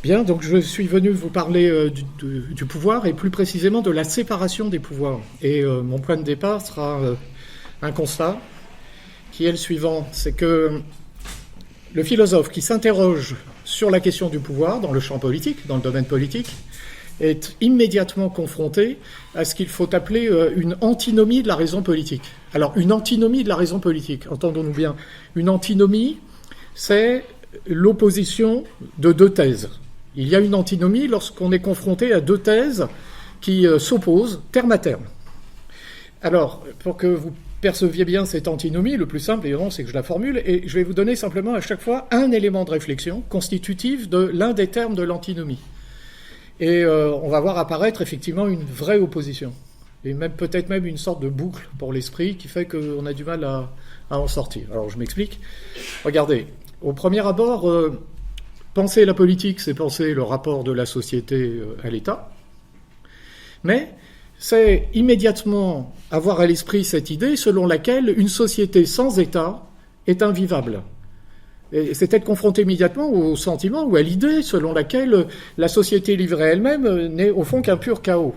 Bien, donc je suis venu vous parler du pouvoir et plus précisément de la séparation des pouvoirs. Et mon point de départ sera un constat qui est le suivant, c'est que le philosophe qui s'interroge sur la question du pouvoir dans le champ politique, dans le domaine politique, est immédiatement confronté à ce qu'il faut appeler une antinomie de la raison politique. Alors, une antinomie de la raison politique, entendons-nous bien. Une antinomie, c'est l'opposition de deux thèses. Il y a une antinomie lorsqu'on est confronté à deux thèses qui s'opposent terme à terme. Alors, pour que vous perceviez bien cette antinomie, le plus simple, évidemment, c'est que je la formule, et je vais vous donner simplement à chaque fois un élément de réflexion constitutif de l'un des termes de l'antinomie. Et on va voir apparaître effectivement une vraie opposition, et même peut-être même une sorte de boucle pour l'esprit qui fait qu'on a du mal à en sortir. Alors, je m'explique. Regardez, au premier abord, penser la politique, c'est penser le rapport de la société à l'État, mais c'est immédiatement avoir à l'esprit cette idée selon laquelle une société sans État est invivable. Et c'est être confronté immédiatement au sentiment ou à l'idée selon laquelle la société livrée elle-même n'est au fond qu'un pur chaos.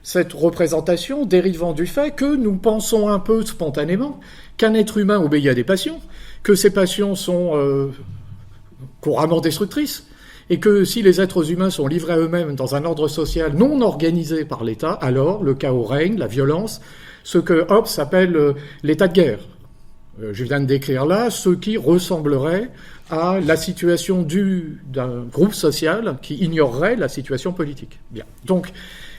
Cette représentation dérivant du fait que nous pensons un peu spontanément qu'un être humain obéit à des passions, que ces passions sont couramment destructrices, et que si les êtres humains sont livrés à eux-mêmes dans un ordre social non organisé par l'État, alors le chaos règne, la violence, ce que Hobbes appelle l'état de guerre. Je viens de décrire là ce qui ressemblerait à la situation d'un groupe social qui ignorerait la situation politique. Bien. Donc,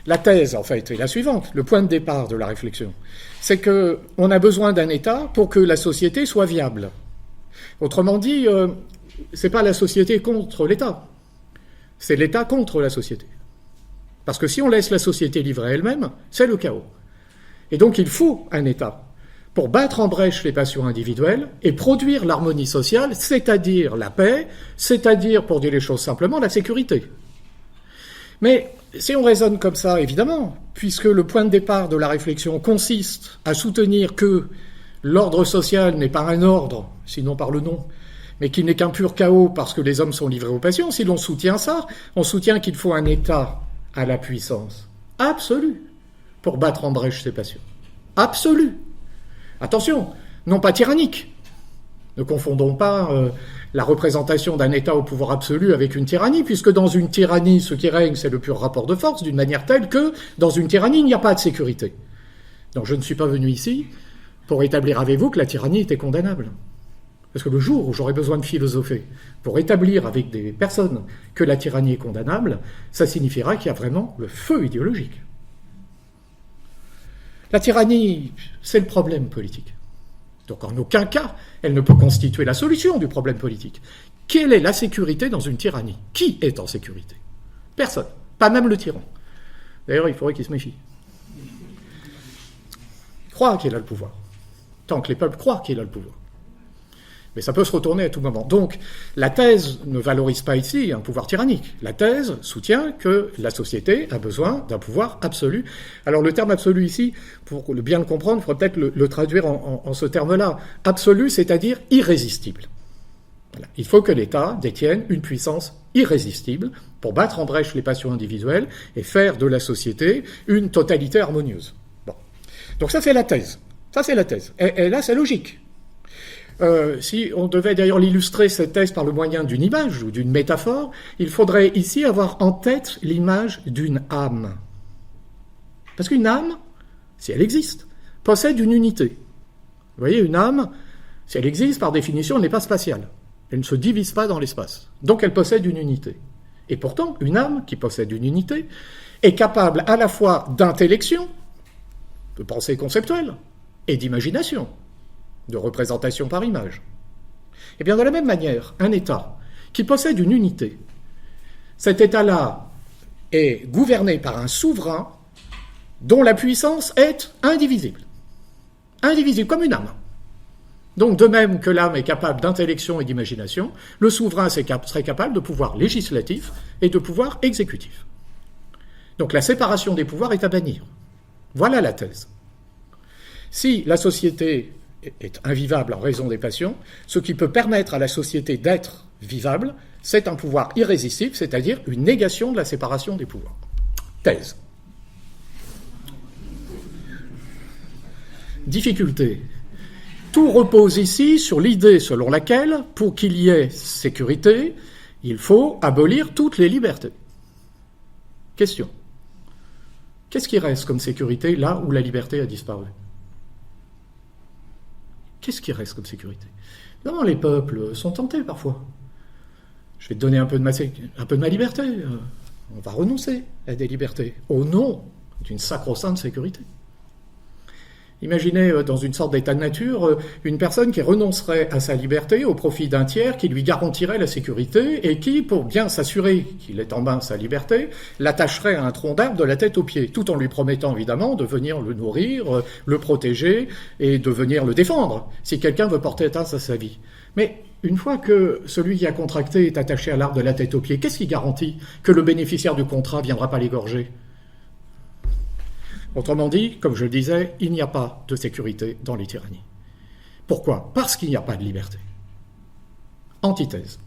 la thèse, en fait, est la suivante, le point de départ de la réflexion. C'est qu'on a besoin d'un État pour que la société soit viable. Autrement dit, c'est pas la société contre l'État, c'est l'État contre la société. Parce que si on laisse la société livrée à elle-même, c'est le chaos. Et donc il faut un État pour battre en brèche les passions individuelles et produire l'harmonie sociale, c'est-à-dire la paix, c'est-à-dire, pour dire les choses simplement, la sécurité. Mais si on raisonne comme ça, évidemment, puisque le point de départ de la réflexion consiste à soutenir que l'ordre social n'est pas un ordre, sinon par le nom, mais qu'il n'est qu'un pur chaos parce que les hommes sont livrés aux passions, si l'on soutient ça, on soutient qu'il faut un État à la puissance absolue pour battre en brèche ces passions. Absolue. Attention, non pas tyrannique. Ne confondons pas la représentation d'un État au pouvoir absolu avec une tyrannie, puisque dans une tyrannie, ce qui règne, c'est le pur rapport de force, d'une manière telle que dans une tyrannie, il n'y a pas de sécurité. Donc je ne suis pas venu ici pour établir avec vous que la tyrannie était condamnable. Parce que le jour où j'aurai besoin de philosopher pour établir avec des personnes que la tyrannie est condamnable, ça signifiera qu'il y a vraiment le feu idéologique. La tyrannie, c'est le problème politique. Donc en aucun cas, elle ne peut constituer la solution du problème politique. Quelle est la sécurité dans une tyrannie? Qui est en sécurité? Personne. Pas même le tyran. D'ailleurs, il faudrait qu'il se méfie. Il croit qu'il a le pouvoir. Tant que les peuples croient qu'il a le pouvoir. Mais ça peut se retourner à tout moment. Donc, la thèse ne valorise pas ici un pouvoir tyrannique. La thèse soutient que la société a besoin d'un pouvoir absolu. Alors, le terme absolu ici, pour bien le comprendre, il faudrait peut-être le traduire en ce terme-là. Absolu, c'est-à-dire irrésistible. Voilà. Il faut que l'État détienne une puissance irrésistible pour battre en brèche les passions individuelles et faire de la société une totalité harmonieuse. Bon. Donc ça, c'est la thèse. Ça, c'est la thèse. Et là, c'est logique. Si on devait d'ailleurs l'illustrer, cette thèse, par le moyen d'une image ou d'une métaphore, il faudrait ici avoir en tête l'image d'une âme. Parce qu'une âme, si elle existe, possède une unité. Vous voyez, une âme, si elle existe, par définition, elle n'est pas spatiale. Elle ne se divise pas dans l'espace. Donc elle possède une unité. Et pourtant, une âme qui possède une unité est capable à la fois d'intellection, de pensée conceptuelle, et d'imagination, de représentation par image. Et bien de la même manière, un État qui possède une unité, cet État-là est gouverné par un souverain dont la puissance est indivisible. Indivisible, comme une âme. Donc de même que l'âme est capable d'intellection et d'imagination, le souverain serait capable de pouvoir législatif et de pouvoir exécutif. Donc la séparation des pouvoirs est à bannir. Voilà la thèse. Si la société est invivable en raison des passions, ce qui peut permettre à la société d'être vivable, c'est un pouvoir irrésistible, c'est-à-dire une négation de la séparation des pouvoirs. Thèse. Difficulté. Tout repose ici sur l'idée selon laquelle, pour qu'il y ait sécurité, il faut abolir toutes les libertés. Question. Qu'est-ce qui reste comme sécurité là où la liberté a disparu? Qu'est-ce qui reste comme sécurité? Non, les peuples sont tentés parfois. Je vais te donner un peu de ma liberté. On va renoncer à des libertés au nom d'une sacro-sainte sécurité. Imaginez dans une sorte d'état de nature une personne qui renoncerait à sa liberté au profit d'un tiers qui lui garantirait la sécurité et qui, pour bien s'assurer qu'il est en main sa liberté, l'attacherait à un tronc d'arbre de la tête aux pieds, tout en lui promettant évidemment de venir le nourrir, le protéger et de venir le défendre si quelqu'un veut porter atteinte à sa vie. Mais une fois que celui qui a contracté est attaché à l'arbre de la tête aux pieds, qu'est-ce qui garantit que le bénéficiaire du contrat ne viendra pas l'égorger ? Autrement dit, comme je le disais, il n'y a pas de sécurité dans les tyrannies. Pourquoi ? Parce qu'il n'y a pas de liberté. Antithèse.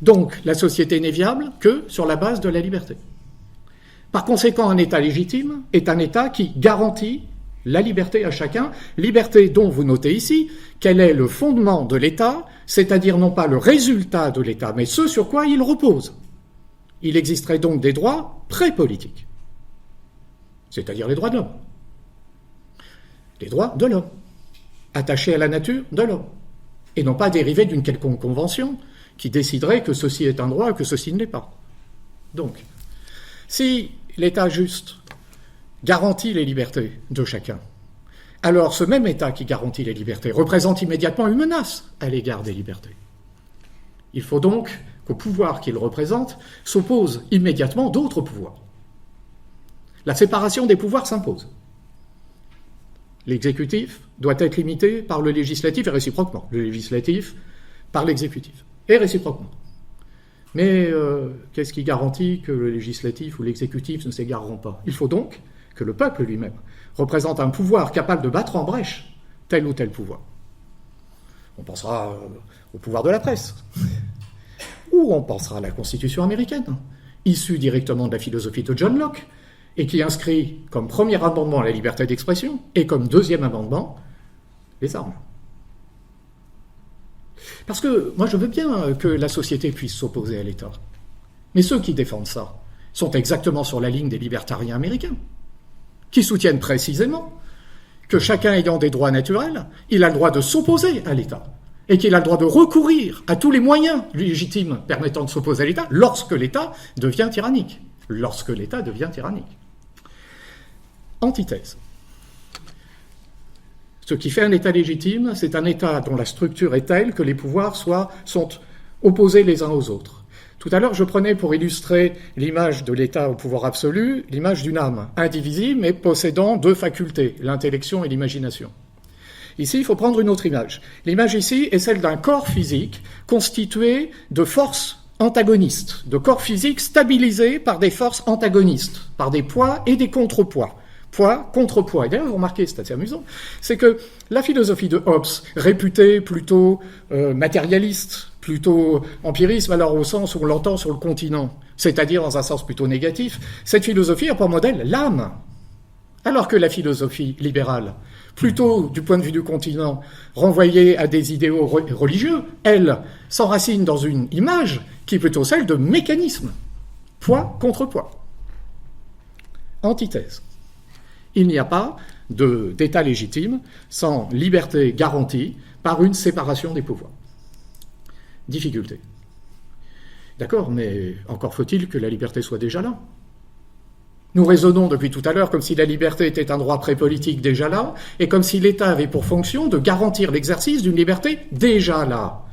Donc, la société n'est viable que sur la base de la liberté. Par conséquent, un État légitime est un État qui garantit la liberté à chacun, liberté dont vous notez ici quel est le fondement de l'État, c'est-à-dire non pas le résultat de l'État, mais ce sur quoi il repose. Il existerait donc des droits pré-politiques. C'est-à-dire les droits de l'homme. Les droits de l'homme, attachés à la nature de l'homme, et non pas dérivés d'une quelconque convention qui déciderait que ceci est un droit et que ceci ne l'est pas. Donc, si l'État juste garantit les libertés de chacun, alors ce même État qui garantit les libertés représente immédiatement une menace à l'égard des libertés. Il faut donc qu'au pouvoir qu'il représente s'opposent immédiatement d'autres pouvoirs. La séparation des pouvoirs s'impose. L'exécutif doit être limité par le législatif et réciproquement. Le législatif par l'exécutif et réciproquement. Mais qu'est-ce qui garantit que le législatif ou l'exécutif ne s'égareront pas? Il faut donc que le peuple lui-même représente un pouvoir capable de battre en brèche tel ou tel pouvoir. On pensera au pouvoir de la presse, ou on pensera à la Constitution américaine, issue directement de la philosophie de John Locke, et qui inscrit comme premier amendement la liberté d'expression et comme deuxième amendement les armes. Parce que moi je veux bien que la société puisse s'opposer à l'État. Mais ceux qui défendent ça sont exactement sur la ligne des libertariens américains, qui soutiennent précisément que chacun ayant des droits naturels, il a le droit de s'opposer à l'État, et qu'il a le droit de recourir à tous les moyens légitimes permettant de s'opposer à l'État lorsque l'État devient tyrannique. Lorsque l'État devient tyrannique. Antithèse. Ce qui fait un État légitime, c'est un État dont la structure est telle que les pouvoirs sont opposés les uns aux autres. Tout à l'heure, je prenais pour illustrer l'image de l'État au pouvoir absolu, l'image d'une âme indivisible mais possédant deux facultés, l'intellection et l'imagination. Ici, il faut prendre une autre image. L'image ici est celle d'un corps physique constitué de forces antagonistes, de corps physiques stabilisés par des forces antagonistes, par des poids et des contrepoids. Poids, contrepoids. Et d'ailleurs, vous remarquez, c'est assez amusant, c'est que la philosophie de Hobbes, réputée plutôt matérialiste, plutôt empirisme, alors au sens où on l'entend sur le continent, c'est-à-dire dans un sens plutôt négatif, cette philosophie a pour modèle l'âme. Alors que la philosophie libérale, plutôt du point de vue du continent, renvoyée à des idéaux religieux, elle s'enracine dans une image qui est plutôt celle de mécanisme. Poids contre poids. Antithèse. Il n'y a pas d'État légitime sans liberté garantie par une séparation des pouvoirs. Difficulté. D'accord, mais encore faut-il que la liberté soit déjà là. Nous raisonnons depuis tout à l'heure comme si la liberté était un droit pré-politique déjà là, et comme si l'État avait pour fonction de garantir l'exercice d'une liberté déjà là.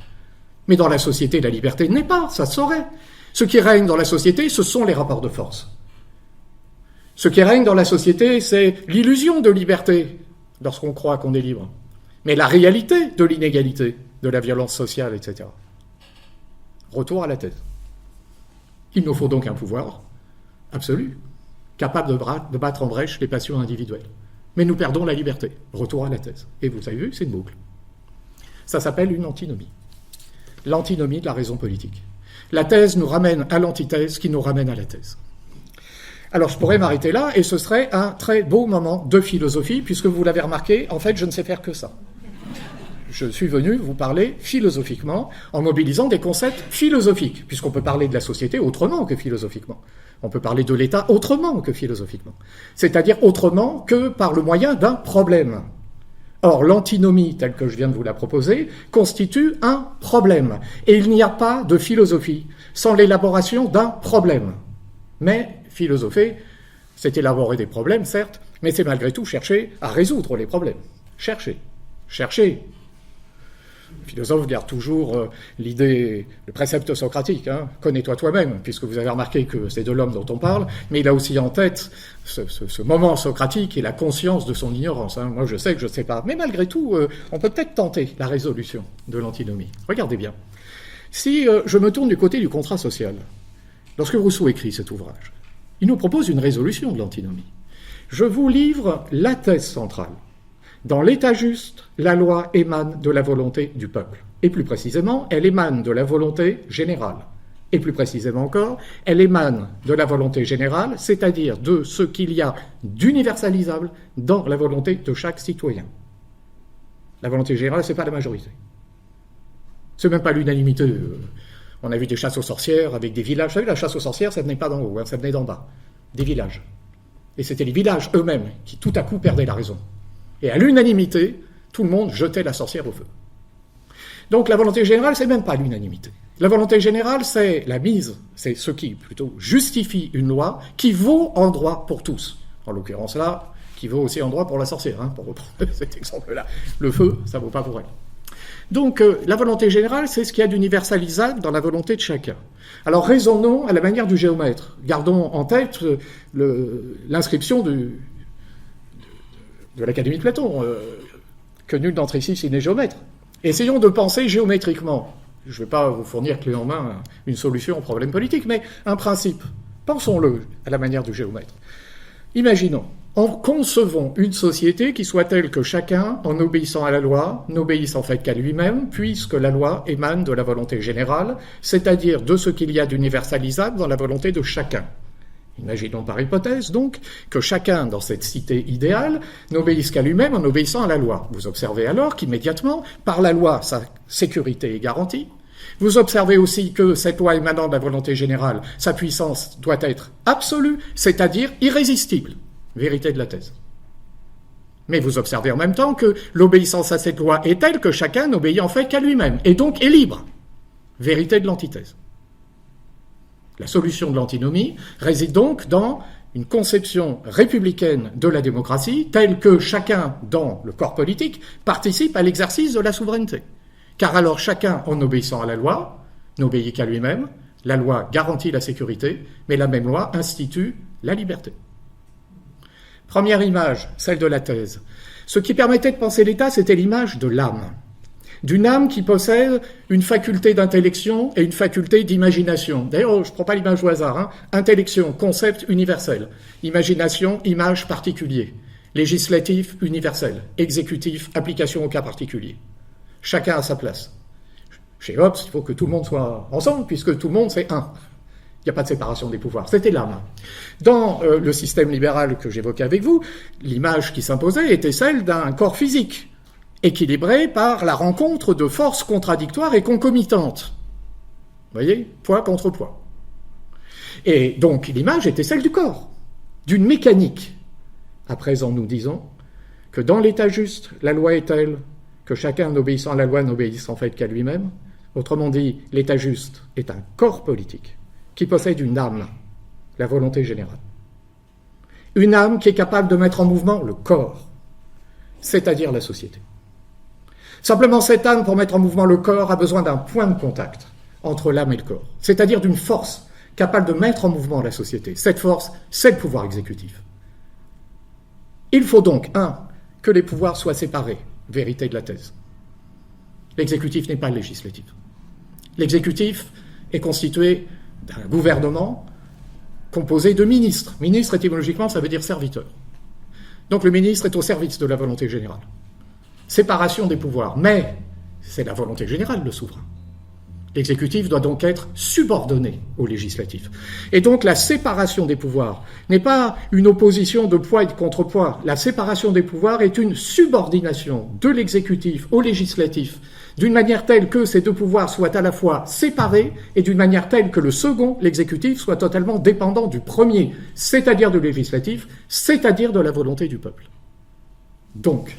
Mais dans la société, la liberté n'est pas, ça se saurait. Ce qui règne dans la société, ce sont les rapports de force. Ce qui règne dans la société, c'est l'illusion de liberté, lorsqu'on croit qu'on est libre. Mais la réalité de l'inégalité, de la violence sociale, etc. Retour à la tête. Il nous faut donc un pouvoir absolu, capable de battre en brèche les passions individuelles. mais nous perdons la liberté. Retour à la thèse. Et vous avez vu, c'est une boucle. Ça s'appelle une antinomie. L'antinomie de la raison politique. La thèse nous ramène à l'antithèse qui nous ramène à la thèse. Alors je pourrais m'arrêter là et ce serait un très beau moment de philosophie puisque vous l'avez remarqué, en fait je ne sais faire que ça. Je suis venu vous parler philosophiquement en mobilisant des concepts philosophiques puisqu'on peut parler de la société autrement que philosophiquement. On peut parler de l'État autrement que philosophiquement. C'est-à-dire autrement que par le moyen d'un problème. Or, l'antinomie, telle que je viens de vous la proposer, constitue un problème. Et il n'y a pas de philosophie sans l'élaboration d'un problème. Mais philosopher, c'est élaborer des problèmes, certes, mais c'est malgré tout chercher à résoudre les problèmes. Chercher. Le philosophe garde toujours l'idée, le précepte socratique, connais-toi toi-même, puisque vous avez remarqué que c'est de l'homme dont on parle, mais il a aussi en tête ce moment socratique et la conscience de son ignorance. Moi, je sais que je ne sais pas. Mais malgré tout, on peut peut-être tenter la résolution de l'antinomie. Regardez bien. Si je me tourne du côté du contrat social, lorsque Rousseau écrit cet ouvrage, il nous propose une résolution de l'antinomie. Je vous livre la thèse centrale. Dans l'état juste, la loi émane de la volonté du peuple. Et plus précisément, elle émane de la volonté générale. Et plus précisément encore, elle émane de la volonté générale, c'est-à-dire de ce qu'il y a d'universalisable dans la volonté de chaque citoyen. La volonté générale, ce n'est pas la majorité. Ce n'est même pas l'unanimité. On a vu des chasses aux sorcières avec des villages. Vous savez, la chasse aux sorcières, ça venait pas d'en haut, ça venait d'en bas. Des villages. Et c'était les villages eux-mêmes qui tout à coup perdaient la raison. Et à l'unanimité, tout le monde jetait la sorcière au feu. Donc la volonté générale, c'est même pas l'unanimité. La volonté générale, c'est la mise, c'est ce qui, plutôt, justifie une loi qui vaut en droit pour tous. En l'occurrence là, qui vaut aussi en droit pour la sorcière, pour reprendre cet exemple-là. Le feu, ça vaut pas pour elle. Donc la volonté générale, c'est ce qu'il y a d'universalisable dans la volonté de chacun. Alors raisonnons à la manière du géomètre. Gardons en tête l'inscription de l'Académie de Platon, que nul d'entre ici n'est géomètre. Essayons de penser géométriquement. Je ne vais pas vous fournir clé en main une solution au problème politique, mais un principe. Pensons-le à la manière du géomètre. Imaginons, concevons une société qui soit telle que chacun, en obéissant à la loi, n'obéisse en fait qu'à lui-même, puisque la loi émane de la volonté générale, c'est-à-dire de ce qu'il y a d'universalisable dans la volonté de chacun. Imaginons par hypothèse, donc, que chacun dans cette cité idéale n'obéisse qu'à lui-même en obéissant à la loi. Vous observez alors qu'immédiatement, par la loi, sa sécurité est garantie. Vous observez aussi que cette loi émanant de la volonté générale, sa puissance doit être absolue, c'est-à-dire irrésistible. Vérité de la thèse. Mais vous observez en même temps que l'obéissance à cette loi est telle que chacun n'obéit en fait qu'à lui-même, et donc est libre. Vérité de l'antithèse. La solution de l'antinomie réside donc dans une conception républicaine de la démocratie telle que chacun dans le corps politique participe à l'exercice de la souveraineté. Car alors chacun, en obéissant à la loi, n'obéit qu'à lui-même, la loi garantit la sécurité, mais la même loi institue la liberté. Première image, celle de la thèse. Ce qui permettait de penser l'État, c'était l'image de l'âme. D'une âme qui possède une faculté d'intellection et une faculté d'imagination. D'ailleurs, je ne prends pas l'image au hasard. Intellection, concept universel. Imagination, image particulier. Législatif, universel. Exécutif, application au cas particulier. Chacun à sa place. Chez Hobbes, il faut que tout le monde soit ensemble, puisque tout le monde, c'est un. Il n'y a pas de séparation des pouvoirs. C'était l'âme. Dans le système libéral que j'évoquais avec vous, l'image qui s'imposait était celle d'un corps physique, équilibré par la rencontre de forces contradictoires et concomitantes. Vous voyez, poids contre poids. Et donc l'image était celle du corps, d'une mécanique. À présent, nous disons que dans l'état juste, la loi est telle que chacun n'obéissant à la loi n'obéisse en fait qu'à lui-même. Autrement dit, l'état juste est un corps politique qui possède une âme, la volonté générale. Une âme qui est capable de mettre en mouvement le corps, c'est-à-dire la société. Simplement, cette âme, pour mettre en mouvement le corps, a besoin d'un point de contact entre l'âme et le corps, c'est-à-dire d'une force capable de mettre en mouvement la société. Cette force, c'est le pouvoir exécutif. Il faut donc, que les pouvoirs soient séparés, vérité de la thèse. L'exécutif n'est pas le législatif. L'exécutif est constitué d'un gouvernement composé de ministres. Ministre, étymologiquement, ça veut dire serviteur. Donc le ministre est au service de la volonté générale. Séparation des pouvoirs. Mais c'est la volonté générale, le souverain. L'exécutif doit donc être subordonné au législatif. Et donc la séparation des pouvoirs n'est pas une opposition de poids et de contrepoids. La séparation des pouvoirs est une subordination de l'exécutif au législatif, d'une manière telle que ces deux pouvoirs soient à la fois séparés et d'une manière telle que le second, l'exécutif, soit totalement dépendant du premier, c'est-à-dire du législatif, c'est-à-dire de la volonté du peuple. Donc,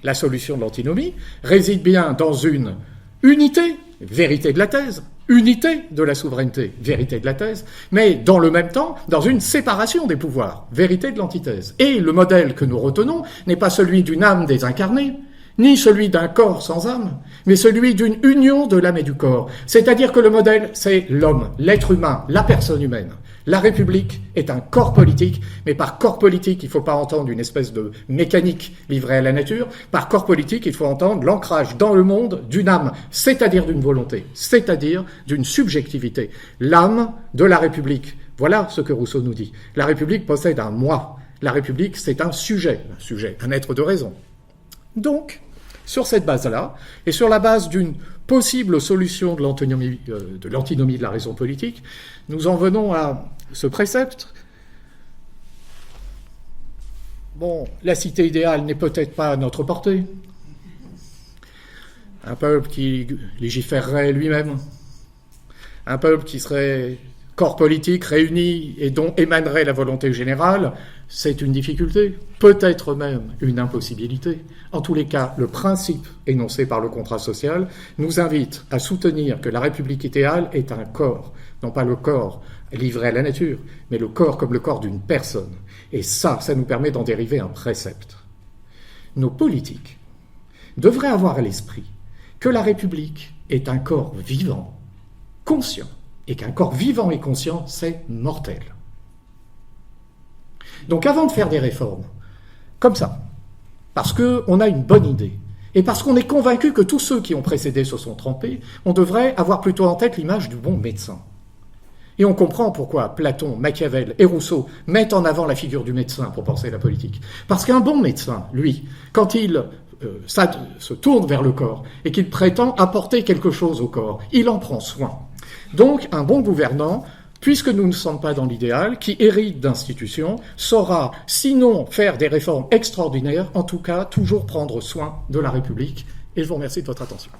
la solution de l'antinomie réside bien dans une unité, vérité de la thèse, unité de la souveraineté, vérité de la thèse, mais dans le même temps, dans une séparation des pouvoirs, vérité de l'antithèse. Et le modèle que nous retenons n'est pas celui d'une âme désincarnée, ni celui d'un corps sans âme, mais celui d'une union de l'âme et du corps. C'est-à-dire que le modèle, c'est l'homme, l'être humain, la personne humaine. La République est un corps politique, mais par corps politique, il ne faut pas entendre une espèce de mécanique livrée à la nature. Par corps politique, il faut entendre l'ancrage dans le monde d'une âme, c'est-à-dire d'une volonté, c'est-à-dire d'une subjectivité. L'âme de la République. Voilà ce que Rousseau nous dit. La République possède un moi. La République, c'est un sujet, un être de raison. Donc, sur cette base-là, et sur la base d'une possible solution de l'antinomie de la raison politique, nous en venons à ce précepte. Bon, la cité idéale n'est peut-être pas à notre portée. Un peuple qui légiférerait lui-même. Un peuple qui serait corps politique réuni et dont émanerait la volonté générale, c'est une difficulté, peut-être même une impossibilité. En tous les cas, le principe énoncé par le contrat social nous invite à soutenir que la République idéale est un corps, non pas le corps livré à la nature, mais le corps comme le corps d'une personne. Et ça nous permet d'en dériver un précepte. Nos politiques devraient avoir à l'esprit que la République est un corps vivant, conscient, et qu'un corps vivant et conscient, c'est mortel. Donc avant de faire des réformes, comme ça, parce qu'on a une bonne idée, et parce qu'on est convaincu que tous ceux qui ont précédé se sont trompés, on devrait avoir plutôt en tête l'image du bon médecin. Et on comprend pourquoi Platon, Machiavel et Rousseau mettent en avant la figure du médecin pour penser la politique. Parce qu'un bon médecin, lui, quand il se tourne vers le corps et qu'il prétend apporter quelque chose au corps, il en prend soin. Donc, un bon gouvernant, puisque nous ne sommes pas dans l'idéal, qui hérite d'institutions, saura, sinon faire des réformes extraordinaires, en tout cas, toujours prendre soin de la République. Et je vous remercie de votre attention.